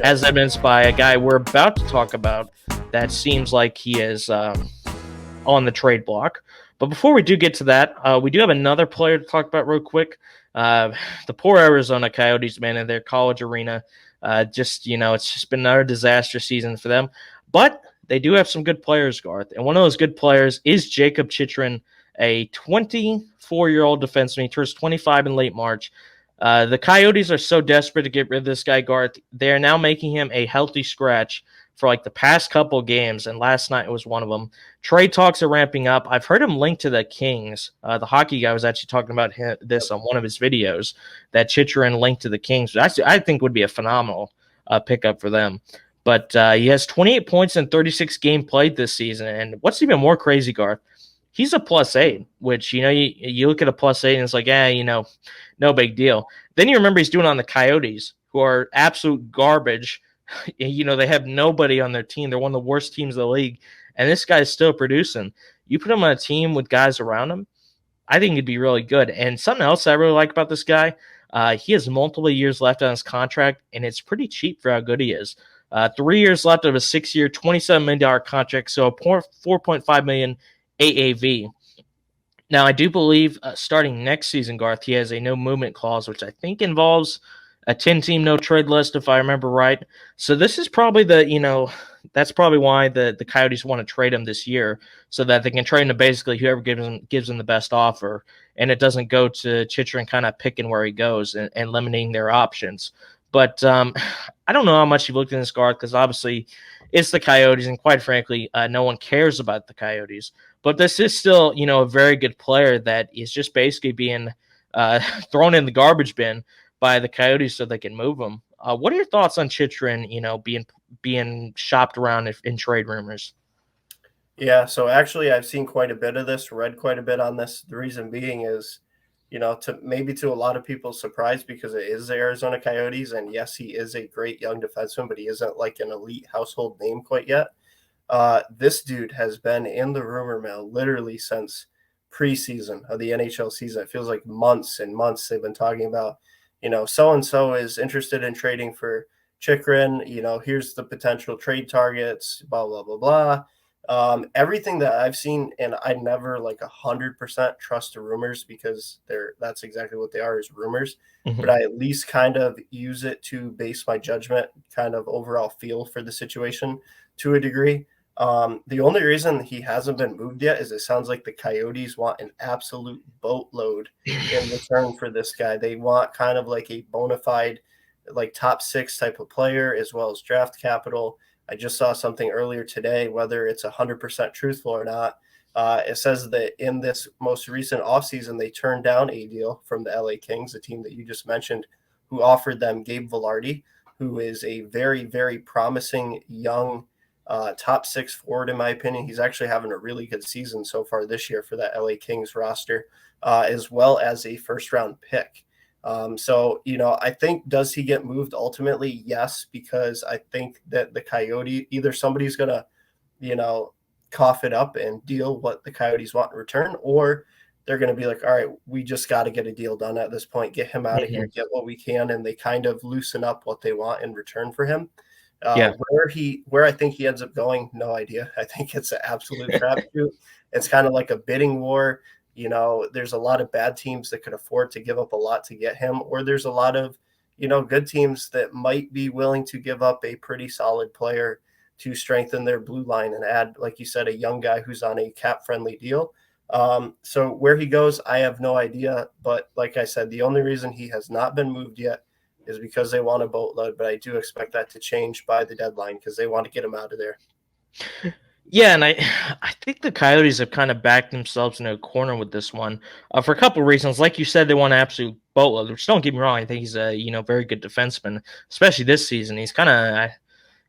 as evidenced by a guy we're about to talk about that seems like he is on the trade block. But before we do get to that, we do have another player to talk about real quick. The poor Arizona Coyotes, man, in their college arena. It's just been another disaster season for them. But they do have some good players, Garth. And one of those good players is Jakob Chychrun, a 24-year-old defenseman. He turns 25 in late March. The Coyotes are so desperate to get rid of this guy, Garth. They're now making him a healthy scratch for like the past couple games, and last night was one of them. Trade talks are ramping up. I've heard him linked to the Kings. The hockey guy was actually talking about this on one of his videos, that Chychrun linked to the Kings, which actually I think would be a phenomenal pickup for them. But he has 28 points in 36 games played this season, and what's even more crazy, Garth, he's a +8, which, you look at a +8 and it's like, no big deal. Then you remember he's doing on the Coyotes, who are absolute garbage. They have nobody on their team. They're one of the worst teams of the league, and this guy's still producing. You put him on a team with guys around him, I think he'd be really good. And something else I really like about this guy, he has multiple years left on his contract, and it's pretty cheap for how good he is. 3 years left of a 6-year, $27 million contract, so a $4.5 million AAV. Now, I do believe starting next season, Garth, he has a no movement clause, which I think involves a 10-team no-trade list, if I remember right. So this is probably that's probably why the Coyotes want to trade him this year, so that they can trade him to basically whoever gives him the best offer, and it doesn't go to Chychrun kind of picking where he goes and limiting their options. But I don't know how much you've looked in this, Garth, because obviously it's the Coyotes, and quite frankly, no one cares about the Coyotes. But this is still, a very good player that is just basically being thrown in the garbage bin by the Coyotes so they can move him. What are your thoughts on Chychrun, being shopped around in trade rumors? Yeah, so actually I've seen quite a bit of this, read quite a bit on this. The reason being is, to a lot of people's surprise, because it is the Arizona Coyotes, and yes, he is a great young defenseman, but he isn't like an elite household name quite yet. This dude has been in the rumor mill literally since preseason of the NHL season. It feels like months and months they've been talking about, so-and-so is interested in trading for Chychrun, here's the potential trade targets, blah, blah, blah, blah. Everything that I've seen, and I never 100% trust the rumors, because that's exactly what they are, is rumors. Mm-hmm. But I at least kind of use it to base my judgment, kind of overall feel for the situation to a degree. The only reason he hasn't been moved yet is it sounds like the Coyotes want an absolute boatload in return for this guy. They want kind of like a bona fide, top 6 type of player, as well as draft capital. I just saw something earlier today, whether it's 100% truthful or not. It says that in this most recent offseason, they turned down a deal from the LA Kings, the team that you just mentioned, who offered them Gabe Vilardi, who is a very, very promising young top 6 forward, in my opinion. He's actually having a really good season so far this year for that LA Kings roster, as well as a first-round pick. I think, does he get moved ultimately? Yes, because I think that the Coyote, either somebody's going to, cough it up and deal what the Coyotes want in return, or they're going to be like, all right, we just got to get a deal done at this point, get him out of here, get what we can. And they kind of loosen up what they want in return for him. Where I think he ends up going, no idea. I think it's an absolute crapshoot. It's kind of like a bidding war. There's a lot of bad teams that could afford to give up a lot to get him, or there's a lot of, good teams that might be willing to give up a pretty solid player to strengthen their blue line and add, like you said, a young guy who's on a cap-friendly deal. So where he goes, I have no idea. But like I said, the only reason he has not been moved yet is because they want a boatload. But I do expect that to change by the deadline, because they want to get him out of there. Yeah, and I think the Coyotes have kind of backed themselves in a corner with this one for a couple of reasons. Like you said, they want an absolute boatload, which, don't get me wrong, I think he's a very good defenseman, especially this season. He's kind of,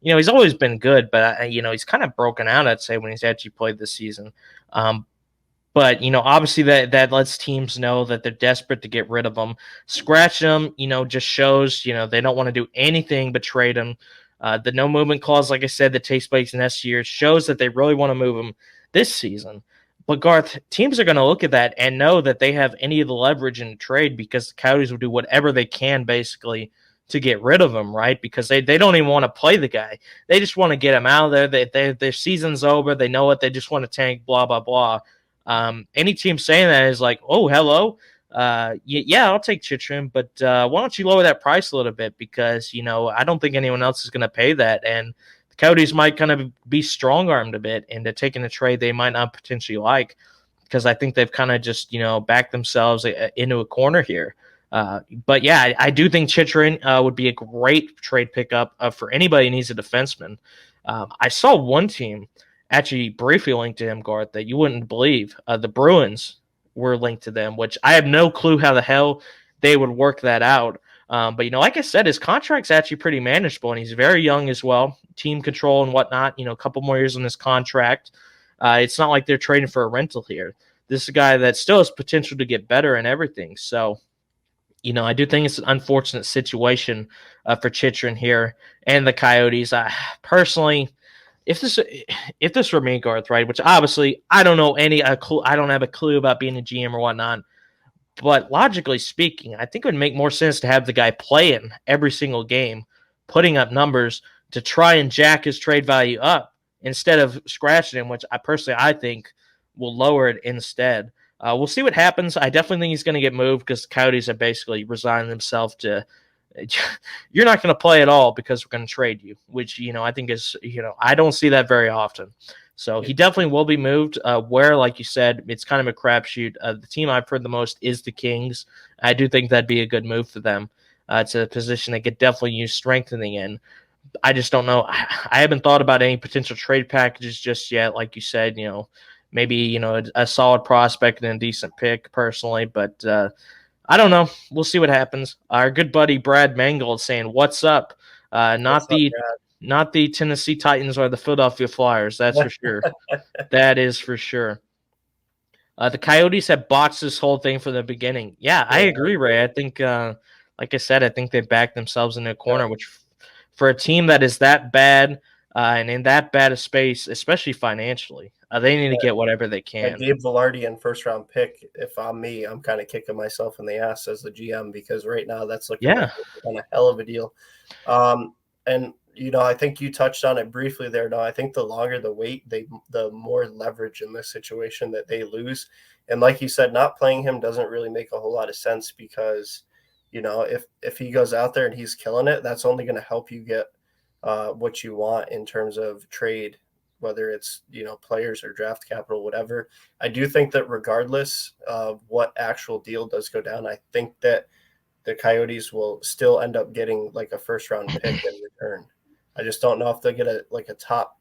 he's always been good, but, he's kind of broken out, I'd say, when he's actually played this season. But, obviously that lets teams know that they're desperate to get rid of him. Scratching him, just shows, they don't want to do anything but trade him. The no movement clause, like I said, that takes place next year shows that they really want to move him this season. But Garth, teams are going to look at that and know that they have any of the leverage in the trade, because the Coyotes will do whatever they can basically to get rid of him, right? Because they don't even want to play the guy. They just want to get him out of there. Their season's over. They know it. They just want to tank, blah, blah, blah. Any team saying that is like, oh, hello. Yeah, I'll take Chychrun, but why don't you lower that price a little bit? Because, I don't think anyone else is going to pay that. And the Coyotes might kind of be strong-armed a bit into taking a trade they might not potentially like, because I think they've kind of just, backed themselves into a corner here. But yeah, I do think Chychrun would be a great trade pickup for anybody who needs a defenseman. I saw one team actually briefly linked to him, Garth, that you wouldn't believe. The Bruins were linked to them, which I have no clue how the hell they would work that out. But, like I said, his contract's actually pretty manageable, and he's very young as well. Team control and whatnot, a couple more years on this contract. It's not like they're trading for a rental here. This is a guy that still has potential to get better and everything. So, I do think it's an unfortunate situation for Chychrun here and the Coyotes. Personally, if this were me, Garth, right, which obviously I don't know I don't have a clue about being a GM or whatnot, but logically speaking, I think it would make more sense to have the guy playing every single game, putting up numbers to try and jack his trade value up instead of scratching him, which I think will lower it instead. We'll see what happens. I definitely think he's going to get moved because the Coyotes have basically resigned themselves to you're not going to play at all because we're going to trade you, which, I think is, I don't see that very often. So he definitely will be moved where, like you said, it's kind of a crapshoot. The team I've heard the most is the Kings. I do think that'd be a good move for them. It's a position they could definitely use strengthening in. I just don't know. I haven't thought about any potential trade packages just yet. Like you said, maybe, a solid prospect and a decent pick personally, but I don't know. We'll see what happens. Our good buddy Brad Mangold saying, "What's up?" Not the Tennessee Titans or the Philadelphia Flyers. That's for sure. That is for sure. The Coyotes have botched this whole thing from the beginning. Yeah, I agree, Ray. I think, like I said, I think they backed themselves into a corner, which for a team that is that bad and in that bad a space, especially financially, they need to get whatever they can. Gabe Velarde and first-round pick, if I'm me, I'm kind of kicking myself in the ass as the GM because right now that's looking like a hell of a deal. And, I think you touched on it briefly there. No, I think the longer the wait, the more leverage in this situation that they lose. And like you said, not playing him doesn't really make a whole lot of sense because, if he goes out there and he's killing it, that's only going to help you get what you want in terms of trade, whether it's, players or draft capital, whatever. I do think that regardless of what actual deal does go down, I think that the Coyotes will still end up getting like a first-round pick in return. I just don't know if they'll get a top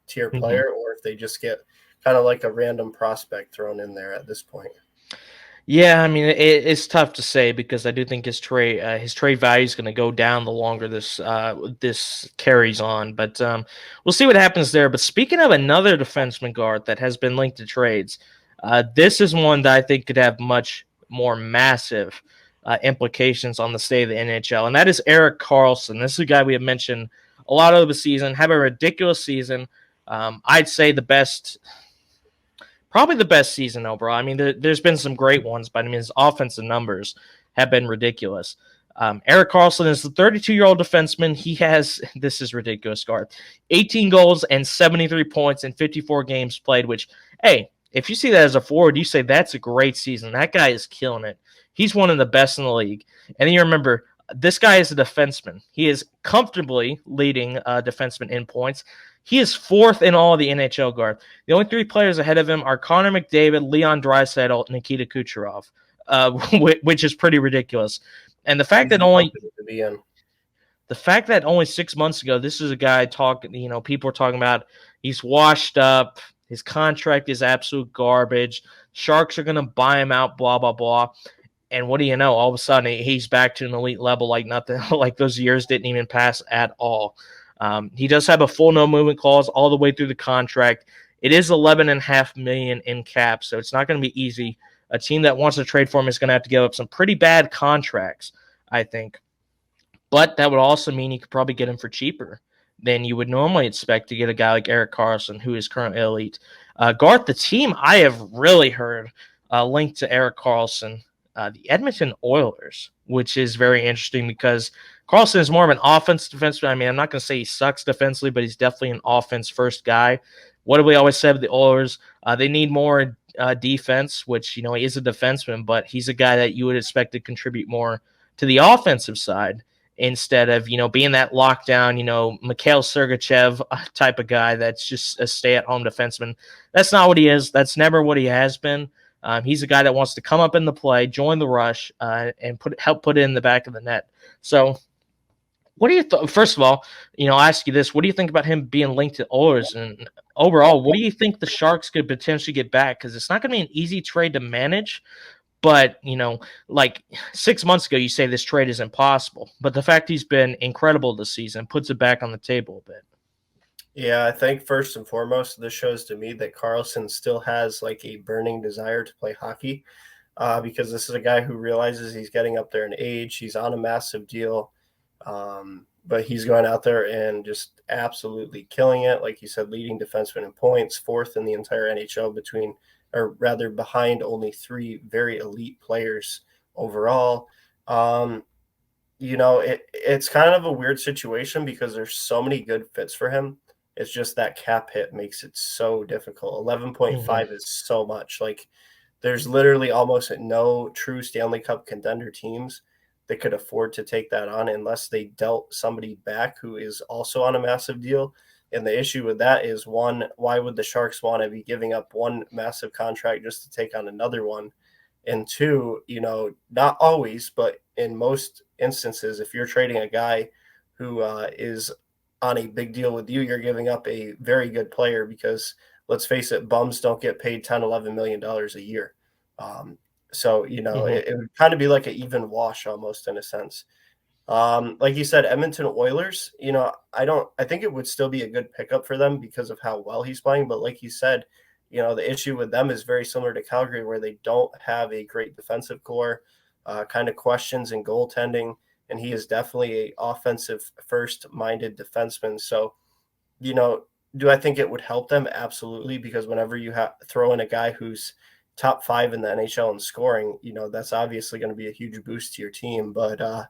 tier player or if they just get kind of like a random prospect thrown in there at this point. Yeah, I mean it's tough to say because I do think his trade value is going to go down the longer this carries on. But we'll see what happens there. But speaking of another defenseman, Garth, that has been linked to trades, this is one that I think could have much more massive implications on the state of the NHL, and that is Erik Karlsson. This is a guy we have mentioned a lot over the season, have a ridiculous season. I'd say probably the best season overall. I mean, there's been some great ones, but I mean, his offensive numbers have been ridiculous. Erik Karlsson is the 32-year-old defenseman. He has, this is ridiculous, Garth, 18 goals and 73 points in 54 games played, which, hey, if you see that as a forward, you say that's a great season. That guy is killing it. He's one of the best in the league. And then you remember, this guy is a defenseman. He is comfortably leading defenseman in points. He is fourth in all of the NHL, Garth. The only three players ahead of him are Connor McDavid, Leon Draisaitl, Nikita Kucherov, which is pretty ridiculous. And the fact that only 6 months ago, this is a guy people are talking about, he's washed up, his contract is absolute garbage, Sharks are going to buy him out, blah, blah, blah. And what do you know? All of a sudden, he's back to an elite level like nothing, like those years didn't even pass at all. He does have a full no movement clause all the way through the contract. It is $11.5 million in cap, so it's not going to be easy. A team that wants to trade for him is going to have to give up some pretty bad contracts, I think. But that would also mean you could probably get him for cheaper than you would normally expect to get a guy like Erik Karlsson, who is currently elite. Garth, the team I have really heard linked to Erik Karlsson the Edmonton Oilers, which is very interesting because Karlsson is more of an offense defenseman. I mean, I'm not going to say he sucks defensively, but he's definitely an offense-first guy. What do we always say with the Oilers? They need more defense, which, he is a defenseman, but he's a guy that you would expect to contribute more to the offensive side instead of, being that lockdown, Mikhail Sergachev type of guy that's just a stay-at-home defenseman. That's not what he is. That's never what he has been. He's a guy that wants to come up in the play, join the rush, and help put it in the back of the net. So what do you first of all, I'll ask you this. What do you think about him being linked to Oilers? And overall, what do you think the Sharks could potentially get back? Because it's not going to be an easy trade to manage. But, like 6 months ago, you say this trade is impossible. But the fact he's been incredible this season puts it back on the table a bit. Yeah, I think first and foremost, this shows to me that Karlsson still has like a burning desire to play hockey because this is a guy who realizes he's getting up there in age. He's on a massive deal, but he's going out there and just absolutely killing it. Like you said, leading defenseman in points, fourth in the entire NHL behind only 3 very elite players overall. It's kind of a weird situation because there's so many good fits for him. It's just that cap hit makes it so difficult. 11.5 is so much. Like, there's literally almost no true Stanley Cup contender teams that could afford to take that on unless they dealt somebody back who is also on a massive deal. And the issue with that is, one, why would the Sharks want to be giving up one massive contract just to take on another one? And two, not always, but in most instances, if you're trading a guy who is on a big deal with you, you're giving up a very good player because, let's face it, bums don't get paid $10-11 million a year. It would kind of be like an even wash almost in a sense. Like you said, Edmonton Oilers, I think it would still be a good pickup for them because of how well he's playing. But like you said, the issue with them is very similar to Calgary, where they don't have a great defensive core, kind of questions in goaltending. And he is definitely a offensive first minded defenseman. So, do I think it would help them? Absolutely. Because whenever you throw in a guy who's top 5 in the NHL in scoring, that's obviously going to be a huge boost to your team. But,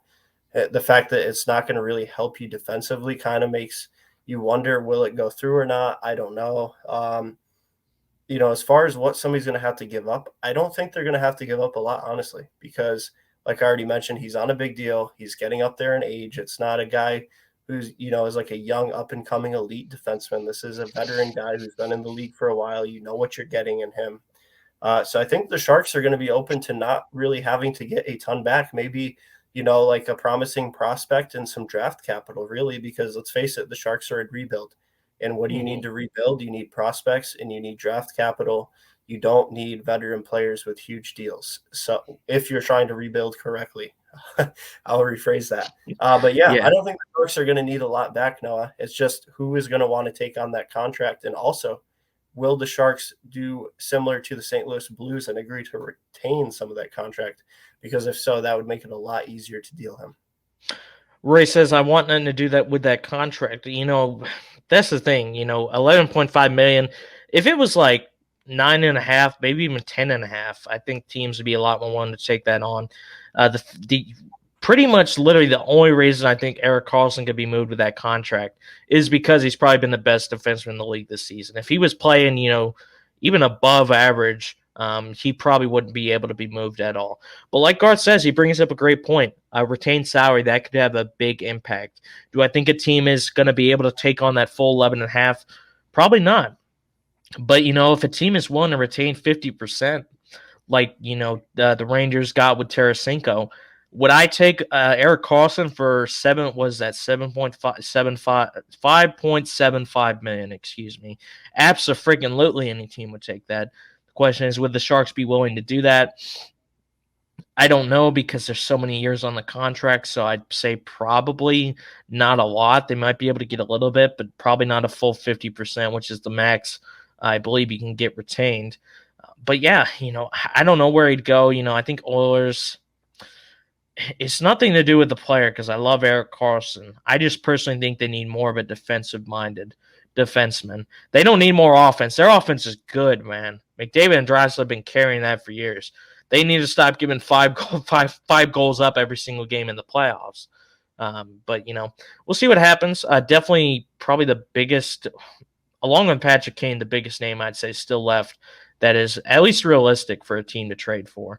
the fact that it's not going to really help you defensively kind of makes you wonder, will it go through or not? I don't know. As far as what somebody's going to have to give up, I don't think they're going to have to give up a lot, honestly, because like I already mentioned, he's on a big deal. He's getting up there in age. It's not a guy who's, is like a young up and coming elite defenseman. This is a veteran guy who's been in the league for a while. You know what you're getting in him. So I think the Sharks are going to be open to not really having to get a ton back. Maybe, like a promising prospect and some draft capital, really, because let's face it, the Sharks are in rebuild. And what do you need to rebuild? You need prospects and you need draft capital. You don't need veteran players with huge deals. So if you're trying to rebuild correctly, I'll rephrase that. But yeah, I don't think the Sharks are going to need a lot back, Noah. It's just who is going to want to take on that contract. And also, will the Sharks do similar to the St. Louis Blues and agree to retain some of that contract? Because if so, that would make it a lot easier to deal him. Ray says, I want nothing to do that with that contract. That's the thing, 11.5 million. If it was like 9.5, maybe even 10.5, I think teams would be a lot more willing to take that on. The pretty much literally the only reason I think Erik Karlsson could be moved with that contract is because he's probably been the best defenseman in the league this season. If he was playing, even above average, he probably wouldn't be able to be moved at all. But like Garth says, he brings up a great point. Retained salary, that could have a big impact. Do I think a team is going to be able to take on that full 11.5? Probably not. But, if a team is willing to retain 50%, like, the Rangers got with Tarasenko, would I take Erik Karlsson for 5.75 million, excuse me? Abso-freaking-lutely any team would take that. The question is, would the Sharks be willing to do that? I don't know because there's so many years on the contract, so I'd say probably not a lot. They might be able to get a little bit, but probably not a full 50%, which is the max I believe you can get retained. But yeah, I don't know where he'd go. I think Oilers, it's nothing to do with the player because I love Erik Karlsson. I just personally think they need more of a defensive-minded defenseman. They don't need more offense. Their offense is good, man. McDavid and Draisaitl have been carrying that for years. they need to stop giving five goals up every single game in the playoffs. But we'll see what happens. Definitely, probably the biggest, along with Patrick Kane, the biggest name I'd say still left that is at least realistic for a team to trade for.